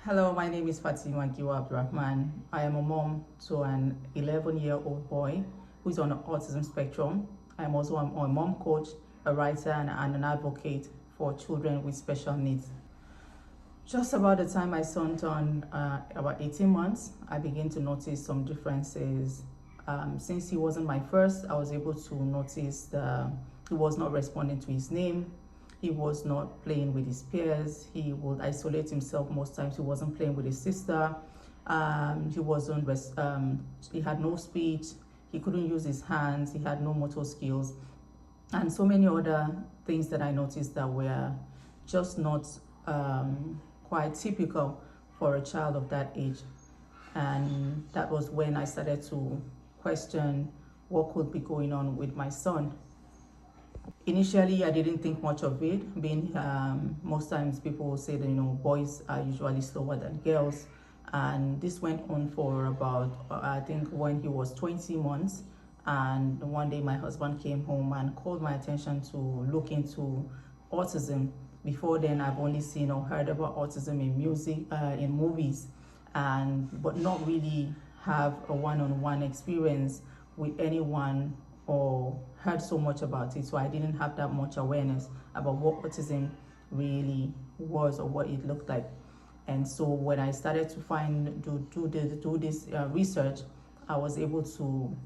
Hello, my name is Fatima Giwa Abdulrahman. I am a mom to an 11-year-old boy who is on the autism spectrum. I am also a mom coach, a writer, and an advocate for children with special needs. Just about the time my son turned about 18 months, I began to notice some differences. Since he wasn't my first, I was able to notice that he was not responding to his name. He was not playing with his peers. He would isolate himself most times. He wasn't playing with his sister. He wasn't. He had no speech. He couldn't use his hands. He had no motor skills, and so many other things that I noticed that were just not quite typical for a child of that age. And that was when I started to question what could be going on with my son. Initially, I didn't think much of it, being most times people will say that, boys are usually slower than girls. And this went on for about, I think when he was 20 months. And one day my husband came home and called my attention to look into autism. Before then, I've only seen or heard about autism in music, in movies, but not really have a one-on-one experience with anyone or heard so much about it. So I didn't have that much awareness about what autism really was or what it looked like. And so when I started to do this research, I was able to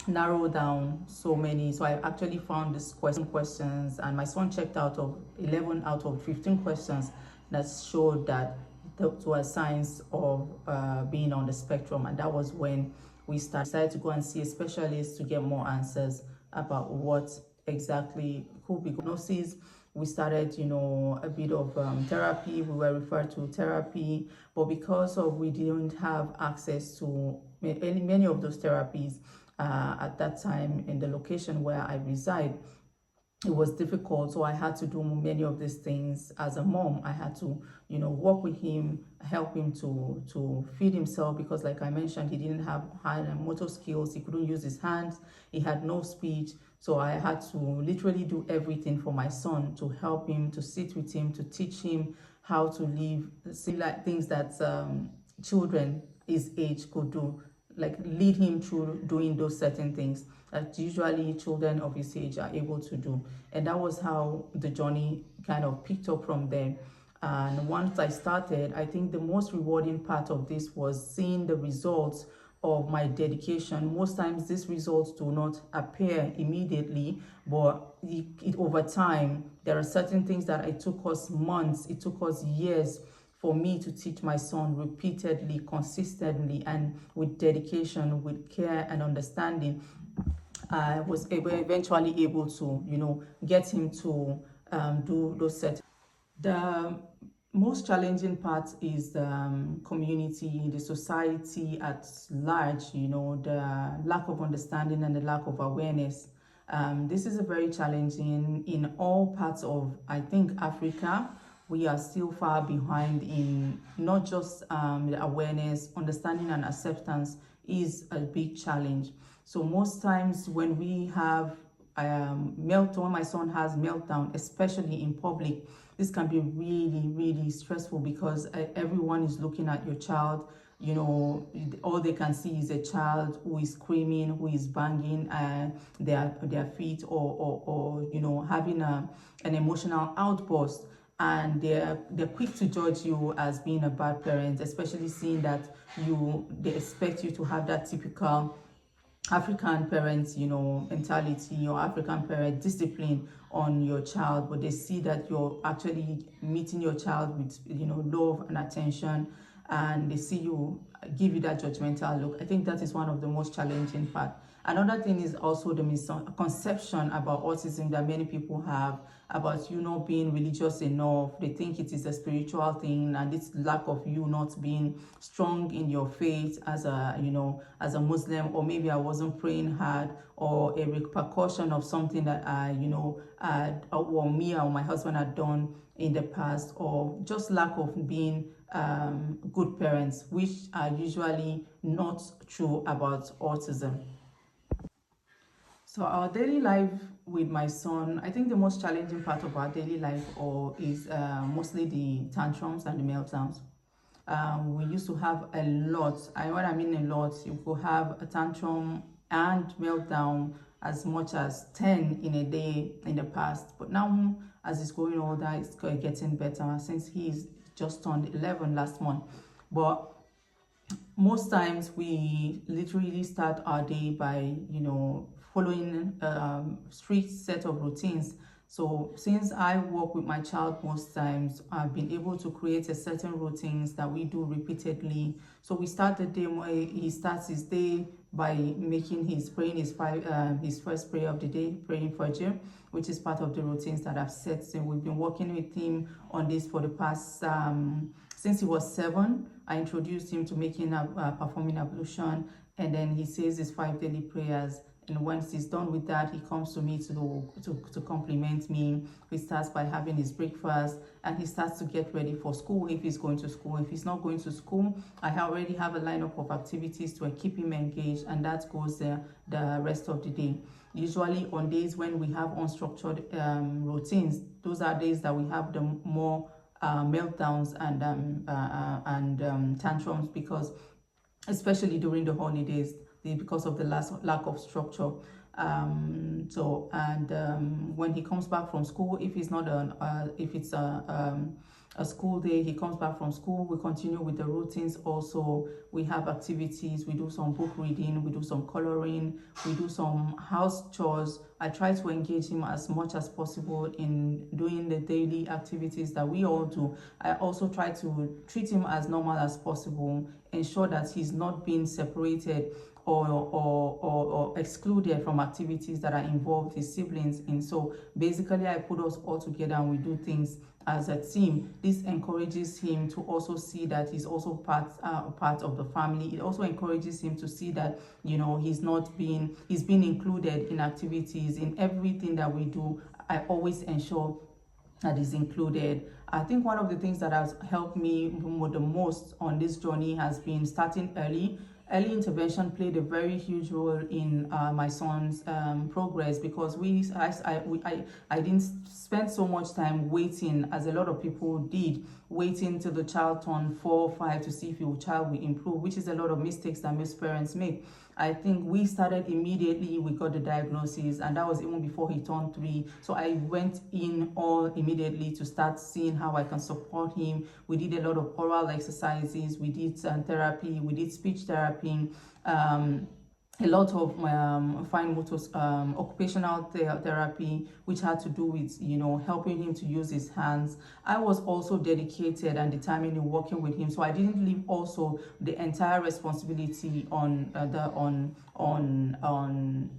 narrow down so many. So I actually found this questions, and my son checked out of 11 out of 15 questions that showed that those were signs of being on the spectrum. And that was when we decided to go and see a specialist to get more answers about what exactly could be diagnosis. We started, a bit of therapy. We were referred to therapy, but because of we didn't have access to many of those therapies at that time in the location where I reside, it was difficult. So I had to do many of these things as a mom. I had to, work with him, help him to feed himself, because like I mentioned, he didn't have high motor skills. He couldn't use his hands. He had no speech. So I had to literally do everything for my son, to help him, to sit with him, to teach him how to live, similar things that children his age could do, like lead him through doing those certain things that usually children of his age are able to do. And that was how the journey kind of picked up from there. And once I started, I think the most rewarding part of this was seeing the results of my dedication. Most times these results do not appear immediately, but over time, there are certain things that it took us months, it took us years for me to teach my son repeatedly, consistently, and with dedication, with care and understanding. I was eventually able to, get him to do those sets. The most challenging part is the community, the society at large, the lack of understanding and the lack of awareness. This is a very challenging in all parts of, I think, Africa. We are still far behind in not just the awareness, understanding and acceptance is a big challenge. So most times when we have meltdown, when my son has meltdown, especially in public, this can be really, really stressful, because everyone is looking at your child. All they can see is a child who is screaming, who is banging their feet, or having an emotional outburst. And they're quick to judge you as being a bad parent, especially seeing that they expect you to have that typical African parents, mentality, or African parent discipline on your child, but they see that you're actually meeting your child with, love and attention, and they see you give you that judgmental look. I think that is one of the most challenging part. Another thing is also the misconception about autism that many people have about you not being religious enough. They think it is a spiritual thing, and this lack of you not being strong in your faith as a Muslim, or maybe I wasn't praying hard, or a repercussion of something that or me or my husband had done in the past, or just lack of being good parents, which are usually not true about autism. So our daily life with my son, I think the most challenging part of our daily life is mostly the tantrums and the meltdowns. We used to have a lot. What I mean a lot, you could have a tantrum and meltdown as much as 10 in a day in the past. But now, as he's growing older, it's getting better since he's just turned 11 last month. But most times we literally start our day by, following strict set of routines. So since I work with my child most times, I've been able to create a certain routines that we do repeatedly. So we start the day, he starts his day by praying his first prayer of the day, praying Fajr, which is part of the routines that I've set. So we've been working with him on this for the past since he was 7. I introduced him to performing ablution, and then he says his 5 daily prayers. And once he's done with that, he comes to me to compliment me. He starts by having his breakfast, and he starts to get ready for school if he's going to school. If he's not going to school, I already have a lineup of activities to keep him engaged, and that goes the rest of the day. Usually on days when we have unstructured routines, those are days that we have the more meltdowns and tantrums, because especially during the holidays, because of the lack of structure. When he comes back from school, if it's not if it's a school day, he comes back from school, we continue with the routines. Also, we have activities, we do some book reading, we do some coloring, we do some house chores. I try to engage him as much as possible in doing the daily activities that we all do. I also try to treat him as normal as possible, ensure that he's not being separated or excluded from activities that are involved his siblings in. So basically, I put us all together and we do things as a team. This encourages him to also see that he's also part of the family. It also encourages him to see that, he's being included in activities. In everything that we do, I always ensure that is included. I think one of the things that has helped me the most on this journey has been starting early. Early intervention played a very huge role in my son's progress, because I didn't spend so much time waiting, as a lot of people did, waiting till the child turned 4 or 5 to see if your child will improve, which is a lot of mistakes that most parents make. I think we started immediately. We got the diagnosis, and that was even before he turned 3. So I went in all immediately to start seeing how I can support him. We did a lot of oral exercises, we did therapy, we did speech therapy, a lot of fine motor occupational therapy, which had to do with helping him to use his hands. I was also dedicated and determined in working with him, so I didn't leave also the entire responsibility on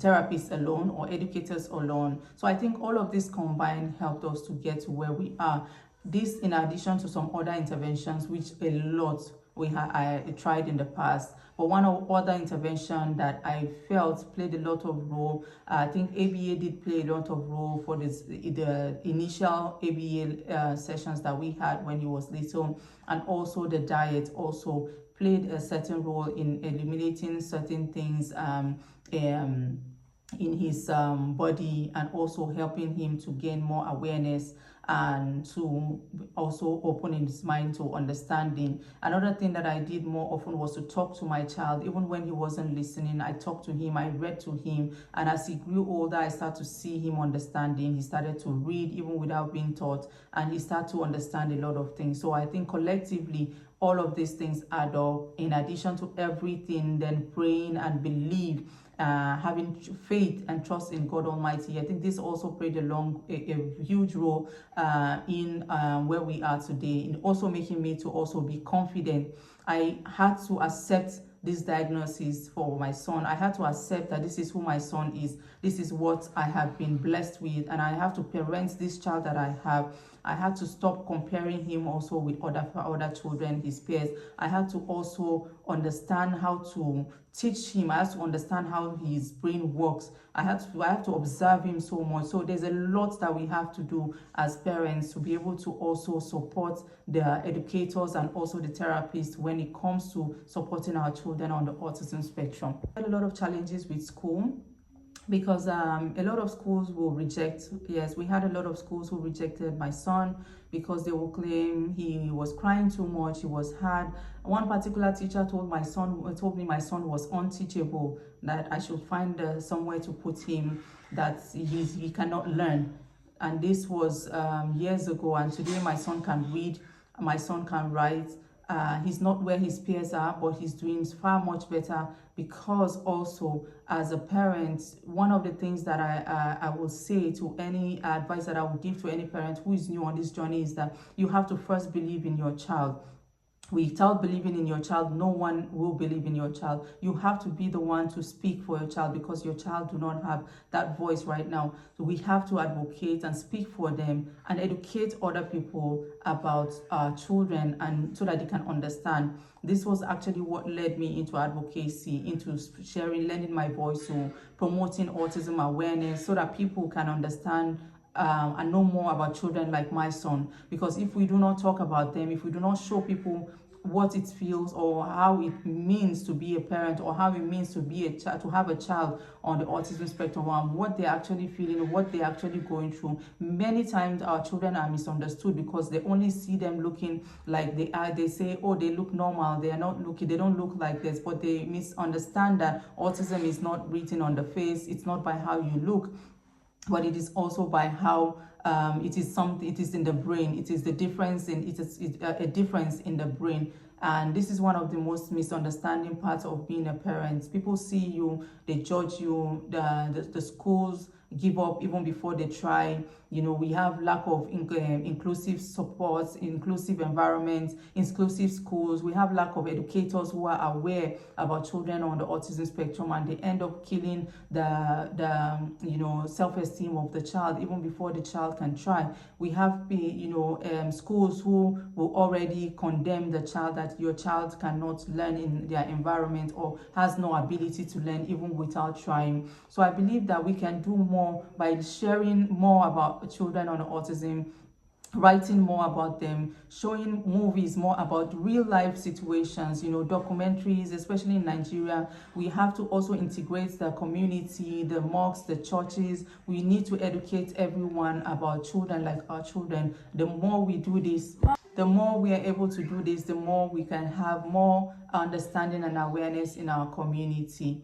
therapists alone or educators alone. So I think all of this combined helped us to get to where we are. This in addition to some other interventions, which a lot I tried in the past. But one of other intervention that I felt played a lot of role, I think ABA did play a lot of role for the initial ABA sessions that we had when he was little, and also the diet also played a certain role in eliminating certain things in his body, and also helping him to gain more awareness and to also open his mind to understanding. Another thing that I did more often was to talk to my child. Even when he wasn't listening, I talked to him, I read to him, and as he grew older, I started to see him understanding. He started to read even without being taught, and he started to understand a lot of things. So I think collectively, all of these things add up, in addition to everything, then praying and believe, having faith and trust in God Almighty. I think this also played a huge role in where we are today, in also making me to also be confident. I had to accept this diagnosis for my son. I had to accept that this is who my son is. This is what I have been blessed with, and I have to parent this child that I have. I had to stop comparing him also with other children, his peers. I had to also understand how to teach him. I had to understand how his brain works. I have to observe him so much. So there's a lot that we have to do as parents to be able to also support the educators and also the therapists when it comes to supporting our children on the autism spectrum. I had a lot of challenges with school. because a lot of schools will reject. Yes, we had a lot of schools who rejected my son because they will claim he was crying too much, he was hard. One particular teacher told me my son was unteachable, that I should find somewhere to put him, that he cannot learn. And this was years ago, and today my son can read, my son can write. He's not where his peers are, but he's doing far much better, because also as a parent, one of the things that I will say to any advice that I will give to any parent who is new on this journey is that you have to first believe in your child. Without believing in your child, no one will believe in your child. You have to be the one to speak for your child, because your child do not have that voice right now. So we have to advocate and speak for them and educate other people about our children, and so that they can understand. This was actually what led me into advocacy, into sharing, lending my voice to promoting autism awareness, so that people can understand and know more about children like my son. Because if we do not talk about them, if we do not show people what it feels, or how it means to be a parent, or how it means to be a child, to have a child on the autism spectrum, and what they're actually feeling, what they're actually going through. Many times our children are misunderstood because they only see them looking like they are. They say, oh, they look normal, they are not looking, they don't look like this, but they misunderstand that autism is not written on the face, it's not by how you look, but it is also by how it is in the brain. It is the difference in a difference in the brain. And this is one of the most misunderstanding parts of being a parent. People see you, they judge you, the schools give up even before they try. You know, we have lack of inclusive supports, inclusive environments, inclusive schools. We have lack of educators who are aware about children on the autism spectrum, and they end up killing the self-esteem of the child even before the child can try. We have schools who will already condemn the child, that your child cannot learn in their environment, or has no ability to learn even without trying. So I believe that we can do more by sharing more about children on autism, writing more about them, showing movies more about real life situations, documentaries, especially in Nigeria. We have to also integrate the community, the mosques, the churches. We need to educate everyone about children like our children. The more we do this, the more we are able to do this, the more we can have more understanding and awareness in our community.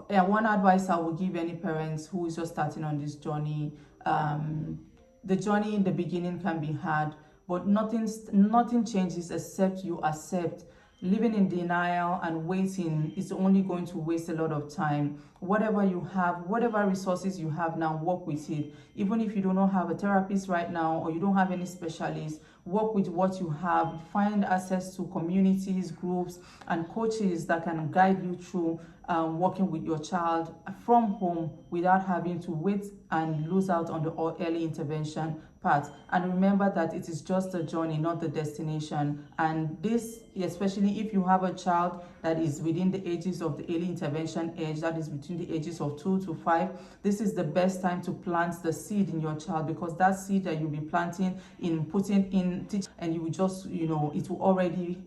One advice I will give any parents who is just starting on this journey, the journey in the beginning can be hard, but nothing changes except you accept. Living in denial and waiting is only going to waste a lot of time. Whatever you have, whatever resources you have now, work with it. Even if you do not have a therapist right now, or you don't have any specialist, work with what you have. Find access to communities, groups, and coaches that can guide you through working with your child from home, without having to wait and lose out on the early intervention part. And remember that it is just a journey, not the destination. And this, especially if you have a child that is within the ages of the early intervention age, that is between the ages of 2 to 5, this is the best time to plant the seed in your child, because that seed that you'll be planting in, putting in, and you will just, it will already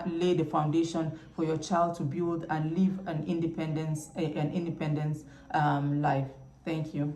lay the foundation for your child to build and live an independent life. Thank you.